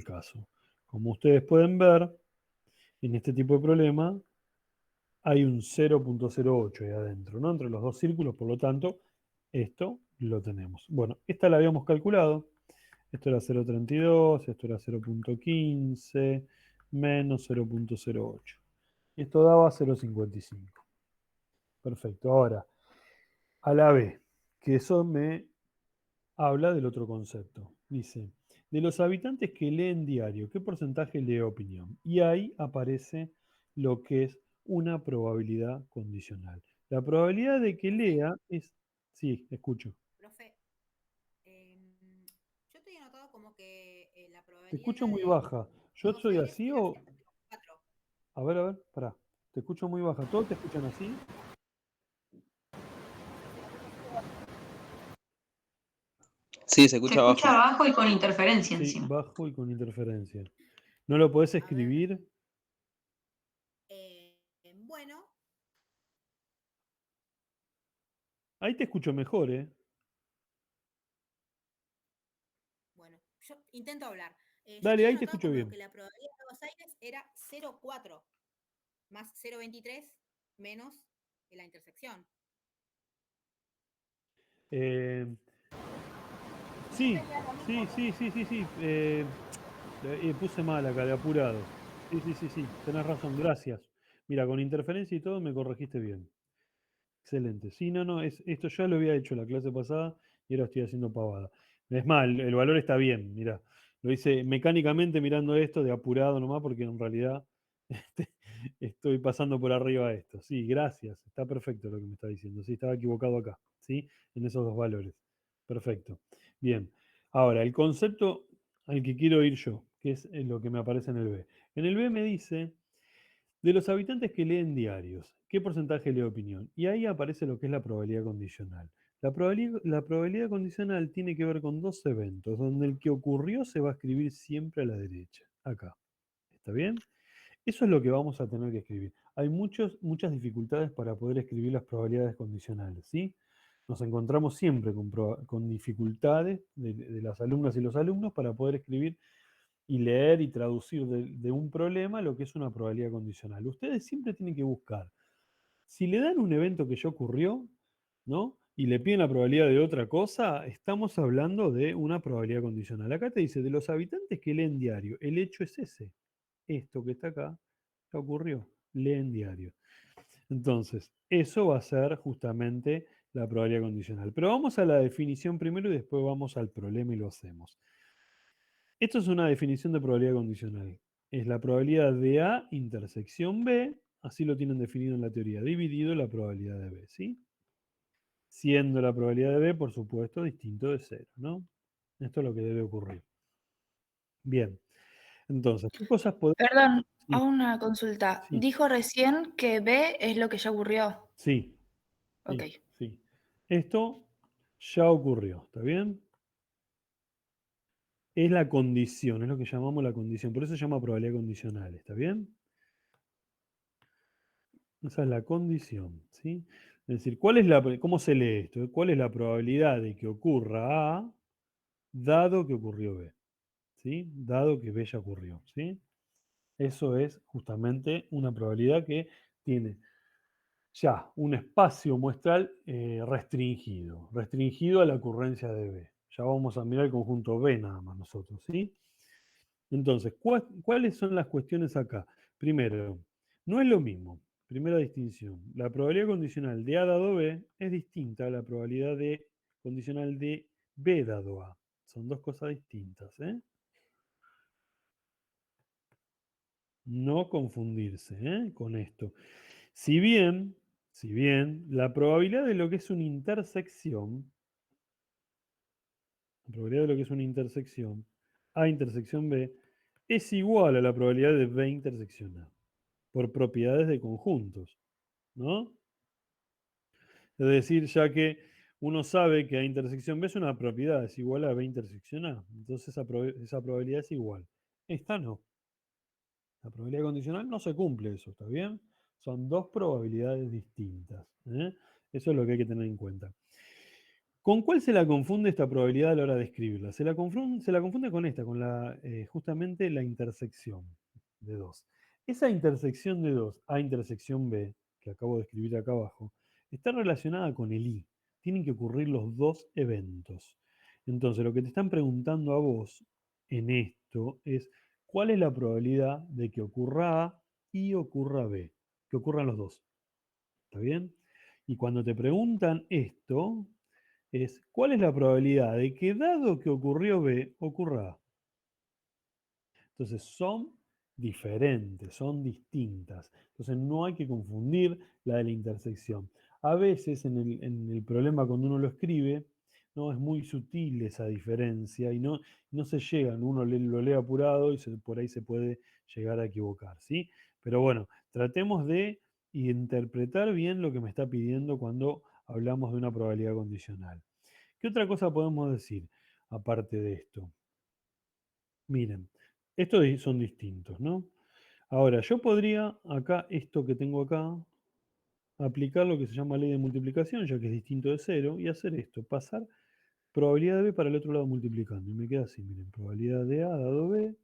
caso. Como ustedes pueden ver, en este tipo de problema hay un 0,08 ahí adentro, ¿no? Entre los dos círculos, por lo tanto, esto lo tenemos. Bueno, esta la habíamos calculado. Esto era 0,32, esto era 0,15, menos 0,08. Y esto daba 0,55. Perfecto. Ahora, a la B, que eso me habla del otro concepto. Dice, de los habitantes que leen diario, ¿qué porcentaje lee opinión? Y ahí aparece lo que es una probabilidad condicional. La probabilidad de que Profe, lea es... Sí, escucho. profe, yo estoy anotado como que la Te escucho probabilidad muy de baja. ¿Yo Buenos soy Aires así era o...? 0,4. A ver, pará. Te escucho muy baja. ¿Todos te escuchan así? Profe, se escucha bajo. Sí, se Se escucha escucha abajo. bajo y con interferencia Sí, encima. bajo y con interferencia. ¿No lo podés A ver, escribir? bueno, Ahí te escucho mejor, ¿eh? bueno, yo intento hablar. Yo Dale, tenía ahí te anotado escucho como que bien. la probabilidad de Buenos Aires era 0,4 más 0,23 menos la intersección. Eh, Yo sí, tenía lo mismo. sí. Puse mal acá, de apurados. Sí. Tenés razón, gracias. Mira, con interferencia y todo me corregiste bien. Excelente. Sí, no, esto ya lo había hecho la clase pasada y ahora estoy haciendo pavada. Es mal, el valor está bien, mira. Lo hice mecánicamente mirando esto de apurado nomás porque en realidad este, estoy pasando por arriba de esto. Sí, gracias. Está perfecto lo que me está diciendo. Sí, estaba equivocado acá, ¿sí? En esos dos valores. Perfecto. Bien. Ahora, el concepto al que quiero ir yo, que es lo que me aparece en el B. En el B me dice de los habitantes que leen diarios, ¿qué porcentaje lee opinión? Y ahí aparece lo que es la probabilidad condicional. La probabilidad condicional tiene que ver con dos eventos, donde el que ocurrió se va a escribir siempre a la derecha, acá. ¿Está bien? Eso es lo que vamos a tener que escribir. Hay muchas dificultades para poder escribir las probabilidades condicionales, ¿sí? Nos encontramos siempre con dificultades de las alumnas y los alumnos para poder escribir y leer y traducir de un problema lo que es una probabilidad condicional. Ustedes siempre tienen que buscar, si le dan un evento que ya ocurrió, ¿no? Y le piden la probabilidad de otra cosa, estamos hablando de una probabilidad condicional. Acá te dice, de los habitantes que leen diario, el hecho es ese. Esto que está acá ya ocurrió, leen diario. Entonces, eso va a ser justamente la probabilidad condicional. Pero vamos a la definición primero y después vamos al problema y lo hacemos. Esto es una definición de probabilidad condicional. Es la probabilidad de A intersección B, así lo tienen definido en la teoría, dividido la probabilidad de B, ¿sí? Siendo la probabilidad de B, por supuesto, distinto de cero, ¿no? Esto es lo que debe ocurrir. Bien, entonces, ¿qué cosas podemos...? Perdón, Sí, hago una consulta. sí, Dijo recién que B es lo que ya ocurrió. sí, Ok. sí. Esto ya ocurrió, ¿está bien? Es la condición, es lo que llamamos la condición. Por eso se llama probabilidad condicional, ¿está bien? Esa es la condición, ¿sí? Es decir, ¿cómo se lee esto? ¿Cuál es la probabilidad de que ocurra A dado que ocurrió B? ¿Sí? Dado que B ya ocurrió, ¿sí? Eso es justamente una probabilidad que tiene ya un espacio muestral restringido a la ocurrencia de B. Ya vamos a mirar el conjunto B nada más nosotros, ¿sí? Entonces, ¿cuáles son las cuestiones acá? Primero, no es lo mismo. Primera distinción. La probabilidad condicional de A dado B es distinta a la probabilidad condicional de B dado A. Son dos cosas distintas, ¿eh? No confundirse, con esto. Si bien, si bien, la probabilidad de lo que es una intersección, la probabilidad de lo que es una intersección, A intersección B, es igual a la probabilidad de B intersección A, por propiedades de conjuntos, ¿no? Es decir, ya que uno sabe que A intersección B es una propiedad, es igual a B intersección A, entonces esa probabilidad es igual. Esta no. La probabilidad condicional no se cumple eso, ¿está bien? Son dos probabilidades distintas, ¿eh? Eso es lo que hay que tener en cuenta. ¿Con cuál se la confunde esta probabilidad a la hora de escribirla? Se la confunde con esta, con justamente la intersección de 2. Esa intersección de 2, A intersección B, que acabo de escribir acá abajo, está relacionada con el I. Tienen que ocurrir los dos eventos. Entonces, lo que te están preguntando a vos en esto es, ¿cuál es la probabilidad de que ocurra A y ocurra B? Que ocurran los dos. ¿Está bien? Y cuando te preguntan esto, es ¿cuál es la probabilidad de que dado que ocurrió B, ocurra A? Entonces son diferentes, son distintas. Entonces no hay que confundir la de la intersección. A veces en el problema cuando uno lo escribe, no es muy sutil esa diferencia y no se llega, uno lo lee apurado y por ahí se puede llegar a equivocar, ¿sí? Pero bueno, tratemos de interpretar bien lo que me está pidiendo cuando hablamos de una probabilidad condicional. ¿Qué otra cosa podemos decir aparte de esto? Miren, estos son distintos, ¿no? Ahora, yo podría acá, esto que tengo acá, aplicar lo que se llama ley de multiplicación, ya que es distinto de cero, y hacer esto, pasar probabilidad de B para el otro lado multiplicando. Y me queda así, miren, probabilidad de A dado B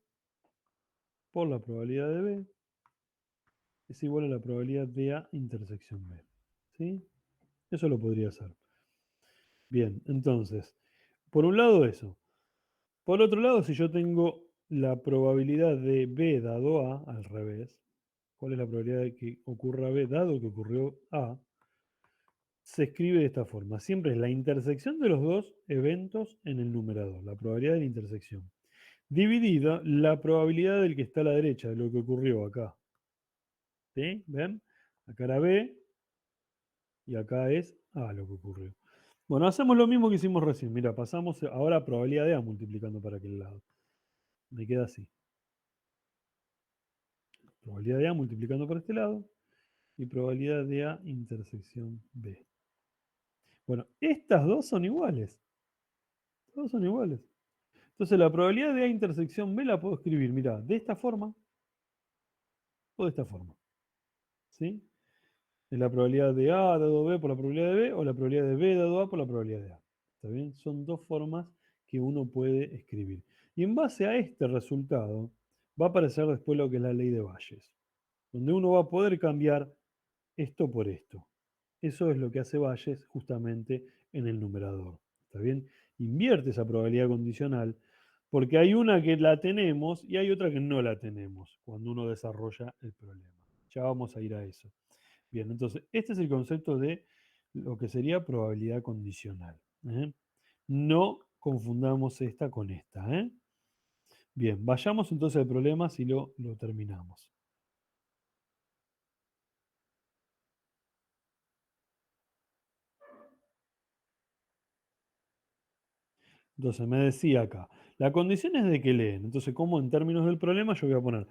por la probabilidad de B es igual a la probabilidad de A intersección B. ¿Sí? Eso lo podría hacer. Bien, entonces, por un lado eso. Por otro lado, si yo tengo la probabilidad de B dado A al revés, ¿cuál es la probabilidad de que ocurra B dado que ocurrió A? Se escribe de esta forma. Siempre es la intersección de los dos eventos en el numerador, la probabilidad de la intersección, dividida la probabilidad del que está a la derecha, de lo que ocurrió acá. ¿Sí? ¿Ven? Acá era B y acá es A lo que ocurrió. Bueno, hacemos lo mismo que hicimos recién. Mira, pasamos ahora a probabilidad de A multiplicando para aquel lado. Me queda así. Probabilidad de A multiplicando por este lado y probabilidad de A intersección B. Bueno, estas dos son iguales. Todos son iguales. Entonces la probabilidad de A intersección B la puedo escribir, mira, de esta forma o de esta forma. ¿Sí? Es la probabilidad de A dado B por la probabilidad de B o la probabilidad de B dado A por la probabilidad de A. ¿Está bien? Son dos formas que uno puede escribir. Y en base a este resultado va a aparecer después lo que es la ley de Bayes, donde uno va a poder cambiar esto por esto. Eso es lo que hace Bayes justamente en el numerador. ¿Está bien? Invierte esa probabilidad condicional porque hay una que la tenemos y hay otra que no la tenemos cuando uno desarrolla el problema. Ya vamos a ir a eso. Bien, entonces, este es el concepto de lo que sería probabilidad condicional. ¿Eh? No confundamos esta con esta. ¿Eh? Bien, vayamos entonces al problema si lo terminamos. Entonces me decía acá, la condición es de que leen. Entonces, como en términos del problema, yo voy a poner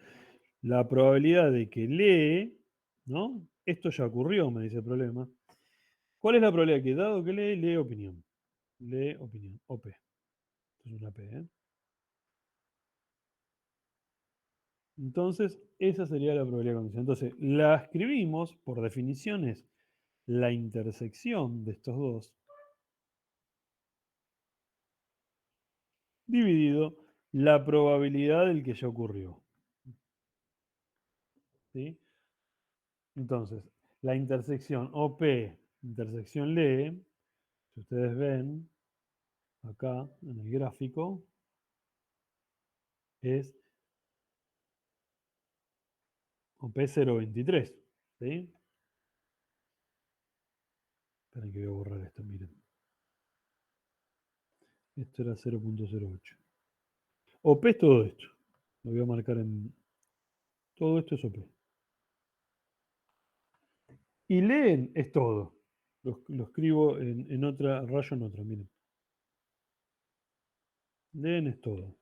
la probabilidad de que lee, ¿no? Esto ya ocurrió, me dice el problema. ¿Cuál es la probabilidad que dado que lee, lee opinión? Lee opinión, OP. Esto es una P, ¿eh? Entonces, esa sería la probabilidad condicional. Entonces, la escribimos, por definiciones, la intersección de estos dos, dividido la probabilidad del que ya ocurrió. ¿Sí? Entonces, la intersección OP, intersección LE, si ustedes ven acá en el gráfico, es OP 0,23. ¿Sí? Esperen que voy a borrar esto, miren. Esto era 0,08. OP es todo esto. Lo voy a marcar en... Todo esto es OP. Y leen es todo. Lo escribo en otra, rayo en otra, miren. Leen es todo.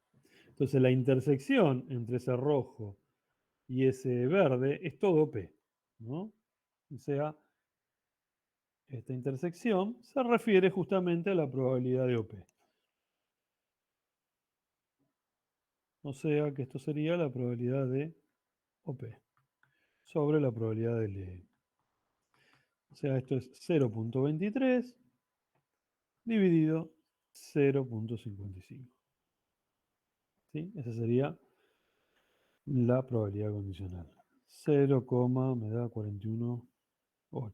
Entonces la intersección entre ese rojo y ese verde es todo P, ¿no? O sea, esta intersección se refiere justamente a la probabilidad de OP. O sea que esto sería la probabilidad de OP sobre la probabilidad de LE. O sea, esto es 0,23 dividido 0.55. ¿Sí? Esa sería la probabilidad condicional. 0, me da 41,8.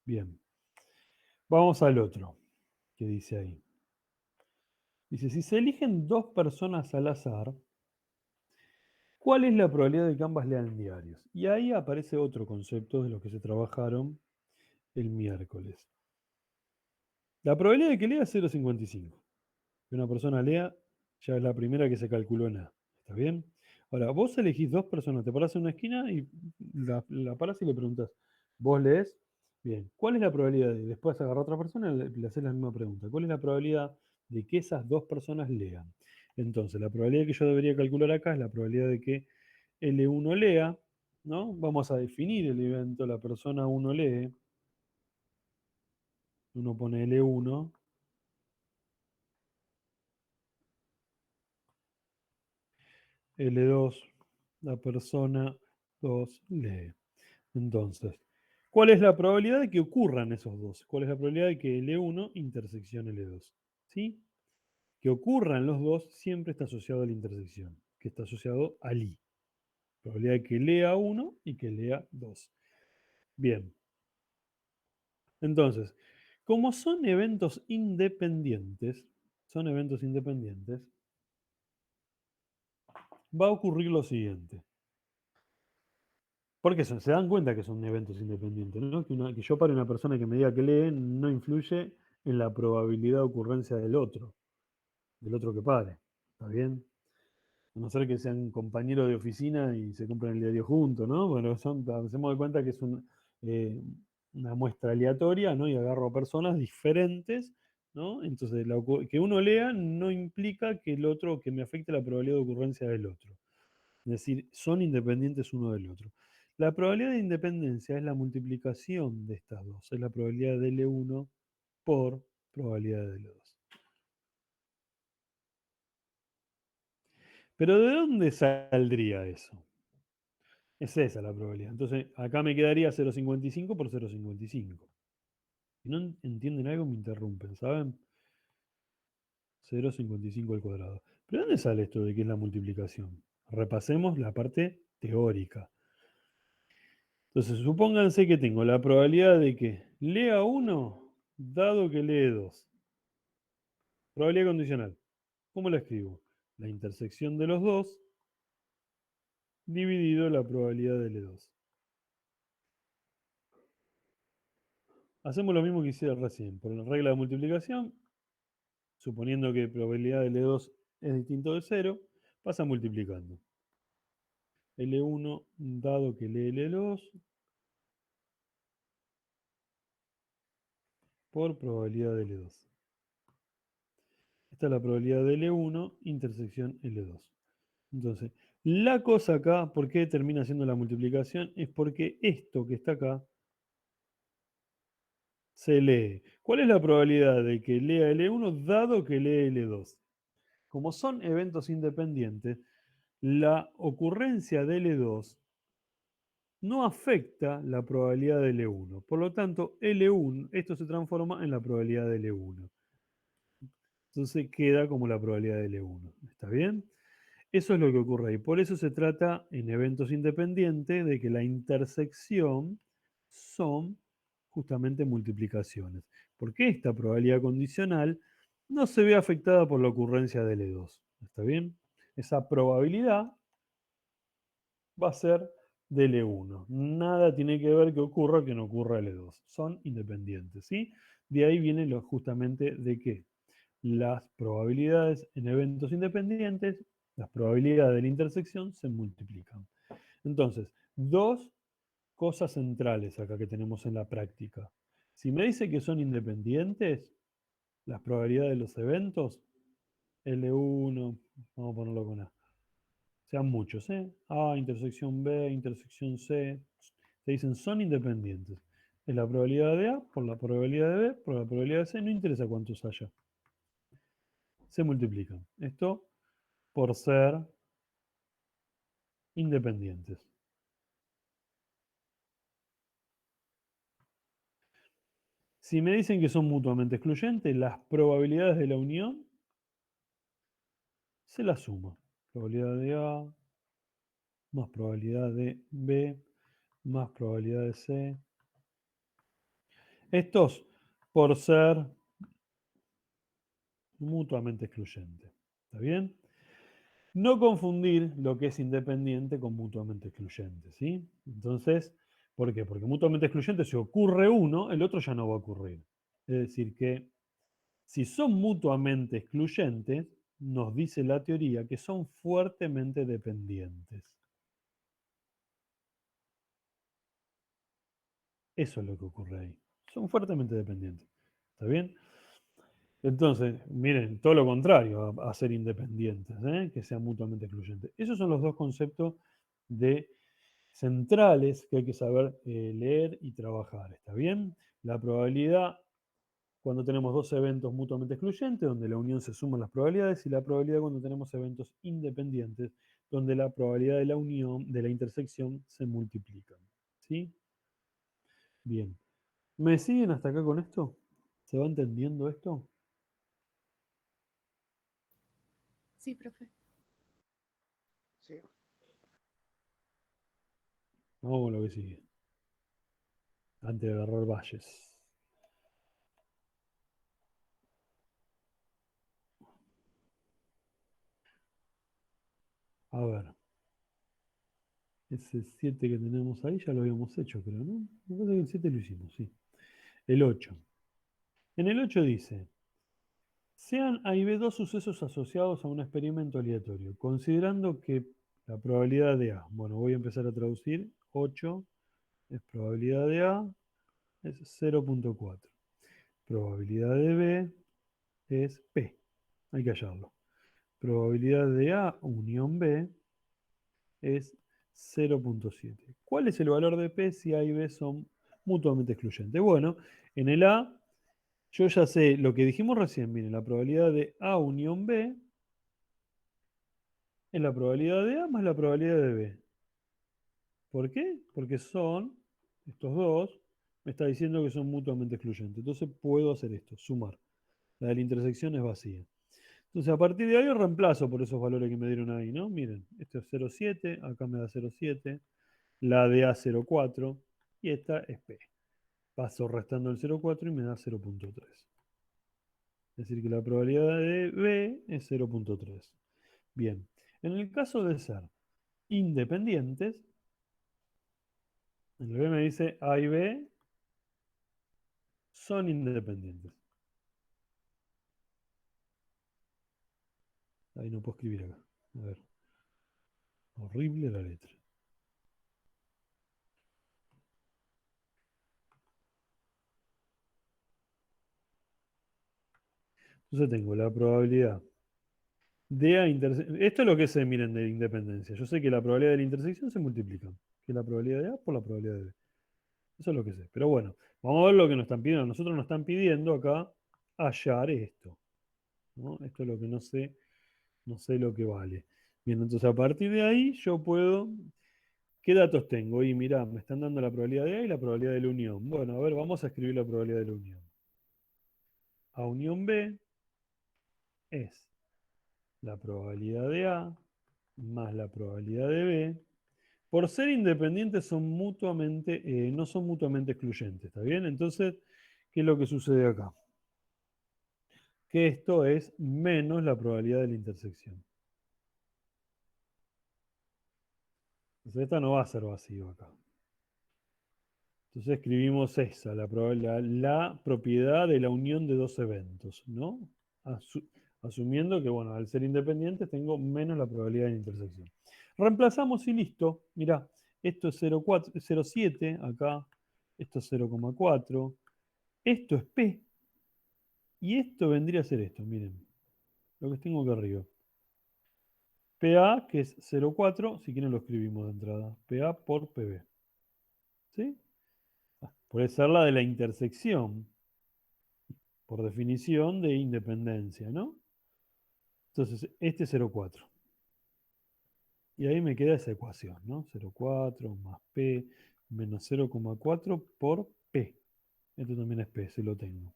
Bien. Vamos al otro que dice ahí. Dice, si se eligen dos personas al azar, ¿cuál es la probabilidad de que ambas lean diarios? Y ahí aparece otro concepto de los que se trabajaron el miércoles. La probabilidad de que lea es 0,55. Que una persona lea ya es la primera que se calculó en A. ¿Está bien? Ahora, vos elegís dos personas, te parás en una esquina y la parás y le preguntás, ¿vos lees? Bien, ¿cuál es la probabilidad de después agarrar a otra persona y le haces la misma pregunta? ¿Cuál es la probabilidad de que esas dos personas lean? Entonces, la probabilidad que yo debería calcular acá es la probabilidad de que L1 lea, ¿no? Vamos a definir el evento, la persona 1 lee, uno pone L1, L2, la persona 2 lee. Entonces, ¿cuál es la probabilidad de que ocurran esos dos? ¿Cuál es la probabilidad de que L1 intersección L2? ¿Sí? Que ocurran los dos siempre está asociado a la intersección, que está asociado al I. Probabilidad de que lea 1 y que lea 2. Bien. Entonces, como son eventos independientes, va a ocurrir lo siguiente. Porque se dan cuenta que son eventos independientes, ¿no? Que yo pare una persona que me diga que lee no influye en la probabilidad de ocurrencia del otro que pare. ¿Está bien? A no ser que sean compañeros de oficina y se compran el diario juntos, ¿no? Bueno, hacemos de cuenta que es una muestra aleatoria, ¿no? Y agarro personas diferentes, ¿no? Entonces, que uno lea no implica que el otro, que me afecte la probabilidad de ocurrencia del otro. Es decir, son independientes uno del otro. La probabilidad de independencia es la multiplicación de estas dos. Es la probabilidad de L1 por probabilidad de L2. Pero ¿de dónde saldría eso? Es esa la probabilidad. Entonces, acá me quedaría 0,55 por 0,55. Si no entienden algo, me interrumpen, ¿saben? 0,55 al cuadrado. ¿Pero dónde sale esto de qué es la multiplicación? Repasemos la parte teórica. Entonces, supónganse que tengo la probabilidad de que lea 1 dado que lee 2. Probabilidad condicional. ¿Cómo la escribo? La intersección de los dos dividido la probabilidad de L2. Hacemos lo mismo que hice recién. Por la regla de multiplicación, suponiendo que probabilidad de L2 es distinto de 0, pasa multiplicando. L1 dado que lee L2 por probabilidad de L2. Esta es la probabilidad de L1 intersección L2. Entonces, la cosa acá, ¿por qué termina siendo la multiplicación? Es porque esto que está acá se lee. ¿Cuál es la probabilidad de que lea L1 dado que lee L2? Como son eventos independientes, la ocurrencia de L2 no afecta la probabilidad de L1. Por lo tanto, L1, esto se transforma en la probabilidad de L1. Entonces queda como la probabilidad de L1. ¿Está bien? Eso es lo que ocurre ahí. Por eso se trata en eventos independientes de que la intersección son justamente multiplicaciones. Porque esta probabilidad condicional no se ve afectada por la ocurrencia de L2. ¿Está bien? Esa probabilidad va a ser de L1. Nada tiene que ver que ocurra que no ocurra L2. Son independientes. ¿Sí? De ahí viene justamente de que las probabilidades en eventos independientes, las probabilidades de la intersección se multiplican. Entonces, dos cosas centrales acá que tenemos en la práctica. Si me dice que son independientes, las probabilidades de los eventos, L1, vamos a ponerlo con A, sean muchos, ¿eh? A, intersección B, intersección C, se dicen son independientes. Es la probabilidad de A por la probabilidad de B por la probabilidad de C, no interesa cuántos haya. Se multiplican. Esto por ser independientes. Si me dicen que son mutuamente excluyentes, las probabilidades de la unión se las suma. Probabilidad de A más probabilidad de B más probabilidad de C. Estos por ser mutuamente excluyentes. ¿Está bien? No confundir lo que es independiente con mutuamente excluyente, ¿sí? Entonces, ¿por qué? Porque mutuamente excluyente, si ocurre uno, el otro ya no va a ocurrir. Es decir, que si son mutuamente excluyentes, nos dice la teoría que son fuertemente dependientes. Eso es lo que ocurre ahí. Son fuertemente dependientes. ¿Está bien? Entonces, miren, todo lo contrario a ser independientes, ¿eh? Que sean mutuamente excluyentes. Esos son los dos conceptos de centrales que hay que saber leer y trabajar. ¿Está bien? La probabilidad cuando tenemos dos eventos mutuamente excluyentes, donde la unión se suman las probabilidades, y la probabilidad cuando tenemos eventos independientes, donde la probabilidad de la unión, de la intersección, se multiplican. ¿Sí? Bien. ¿Me siguen hasta acá con esto? ¿Se va entendiendo esto? Sí, profe. Sí. Vamos con lo que sigue. Antes de agarrar valles. A ver. Ese 7 que tenemos ahí ya lo habíamos hecho, creo, ¿no? Me parece que el 7 lo hicimos, sí. El 8. En el 8 dice, sean A y B dos sucesos asociados a un experimento aleatorio, considerando que la probabilidad de A, bueno, voy a empezar a traducir, 8 es probabilidad de A, es 0.4. Probabilidad de B es P, hay que hallarlo. Probabilidad de A unión B es 0.7. ¿Cuál es el valor de P si A y B son mutuamente excluyentes? Bueno, en el A, yo ya sé lo que dijimos recién. Miren, la probabilidad de A unión B es la probabilidad de A más la probabilidad de B. ¿Por qué? Porque son, estos dos, me está diciendo que son mutuamente excluyentes. Entonces puedo hacer esto, sumar. La de la intersección es vacía. Entonces a partir de ahí reemplazo por esos valores que me dieron ahí, ¿no? Miren, esto es 0,7, acá me da 0,7. La de A04 y esta es P. Paso restando el 0,4 y me da 0.3. Es decir, que la probabilidad de B es 0.3. Bien, en el caso de ser independientes, en el B me dice A y B son independientes. Ahí no puedo escribir acá. A ver. Horrible la letra. Entonces tengo la probabilidad de A intersección. Esto es lo que sé, miren, de independencia. Yo sé que la probabilidad de la intersección se multiplica. Que es la probabilidad de A por la probabilidad de B. Eso es lo que sé. Pero bueno, vamos a ver lo que nos están pidiendo. Nosotros nos están pidiendo acá hallar esto, ¿no? Esto es lo que no sé, no sé lo que vale. Bien, entonces a partir de ahí yo puedo. ¿Qué datos tengo? Y mirá, me están dando la probabilidad de A y la probabilidad de la unión. Bueno, a ver, vamos a escribir la probabilidad de la unión. A unión B es la probabilidad de A más la probabilidad de B. Por ser independientes son mutuamente, no son mutuamente excluyentes, ¿está bien? Entonces, ¿qué es lo que sucede acá? Que esto es menos la probabilidad de la intersección. Entonces esta no va a ser vacío acá. Entonces escribimos esa, la propiedad de la unión de dos eventos, ¿no? Asumiendo que, bueno, al ser independientes tengo menos la probabilidad de la intersección. Reemplazamos y listo. Mirá, esto es 0,7 acá, esto es 0,4, esto es P, y esto vendría a ser esto, miren, lo que tengo acá arriba. PA, que es 0,4, si quieren lo escribimos de entrada. PA por PB. ¿Sí? Puede ser la de la intersección, por definición de independencia, ¿no? Entonces, este es 0,4. Y ahí me queda esa ecuación, ¿no? 0,4 más P menos 0,4 por P. Esto también es P, se lo tengo.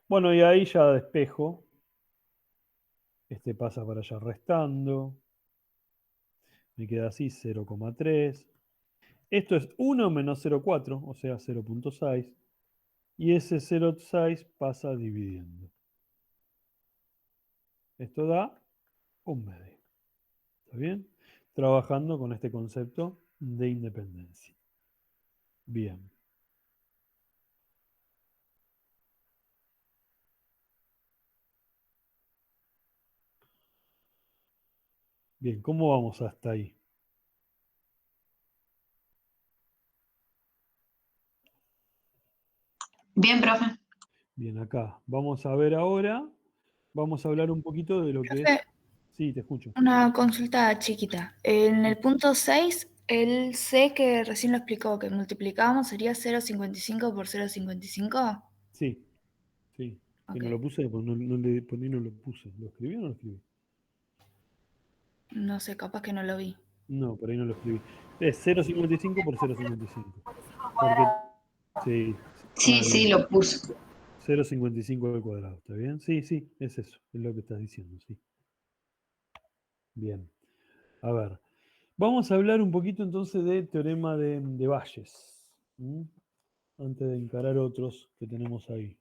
Bueno, y ahí ya despejo. Este pasa para allá restando. Me queda así 0,3. Esto es 1 menos 0,4, o sea 0,6. Y ese 0,6 pasa dividiendo. Esto da un medio. ¿Está bien? Trabajando con este concepto de independencia. Bien. Bien, ¿cómo vamos hasta ahí? Bien, profe. Bien, acá. Vamos a ver ahora, vamos a hablar un poquito de lo que es... Profe, Sí, te escucho. una consulta chiquita. En el punto 6, el C que recién lo explicó, que multiplicábamos, sería 0,55 por 0,55. Sí, sí. Que no Ok. lo puse, pues no le poní, no lo puse. ¿Lo escribí o no lo escribí? No sé, capaz que no lo vi. No, por ahí no lo escribí. Es 0,55 por 0,55. Porque, sí. Sí, sí, Bien. lo puso. 0,55 al cuadrado, ¿está bien? Sí, sí, es eso, es lo que estás diciendo, sí. Bien. A ver, vamos a hablar un poquito entonces de teorema de Bayes. Antes de encarar otros que tenemos ahí.